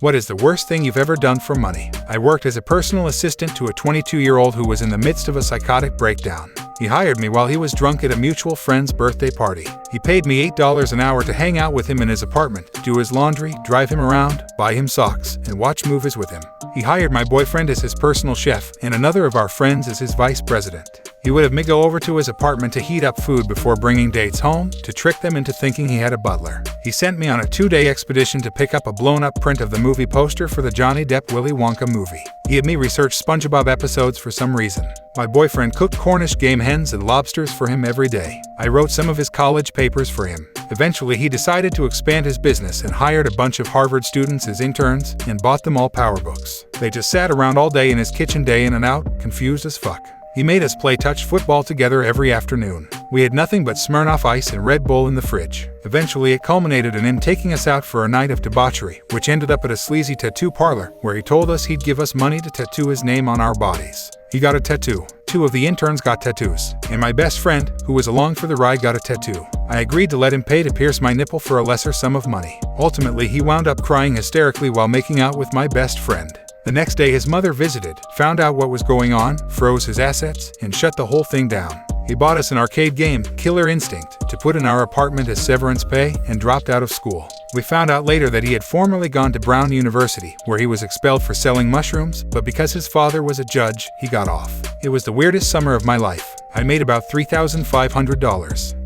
What is the worst thing you've ever done for money? I worked as a personal assistant to a 22-year-old who was in the midst of a psychotic breakdown. He hired me while he was drunk at a mutual friend's birthday party. He paid me $8 an hour to hang out with him in his apartment, do his laundry, drive him around, buy him socks, and watch movies with him. He hired my boyfriend as his personal chef and another of our friends as his vice president. He would have me go over to his apartment to heat up food before bringing dates home, to trick them into thinking he had a butler. He sent me on a 2-day expedition to pick up a blown-up print of the movie poster for the Johnny Depp Willy Wonka movie. He had me research Spongebob episodes for some reason. My boyfriend cooked Cornish game hens and lobsters for him every day. I wrote some of his college papers for him. Eventually, he decided to expand his business and hired a bunch of Harvard students as interns and bought them all power books. They just sat around all day in his kitchen day in and out, confused as fuck. He made us play touch football together every afternoon. We had nothing but Smirnoff Ice and Red Bull in the fridge. Eventually, it culminated in him taking us out for a night of debauchery, which ended up at a sleazy tattoo parlor, where he told us he'd give us money to tattoo his name on our bodies. He got a tattoo. 2 of the interns got tattoos, and my best friend, who was along for the ride, got a tattoo. I agreed to let him pay to pierce my nipple for a lesser sum of money. Ultimately, he wound up crying hysterically while making out with my best friend. The next day, his mother visited, found out what was going on, froze his assets, and shut the whole thing down. He bought us an arcade game, Killer Instinct, to put in our apartment as severance pay, and dropped out of school. We found out later that he had formerly gone to Brown University, where he was expelled for selling mushrooms, but because his father was a judge, he got off. It was the weirdest summer of my life. I made about $3,500.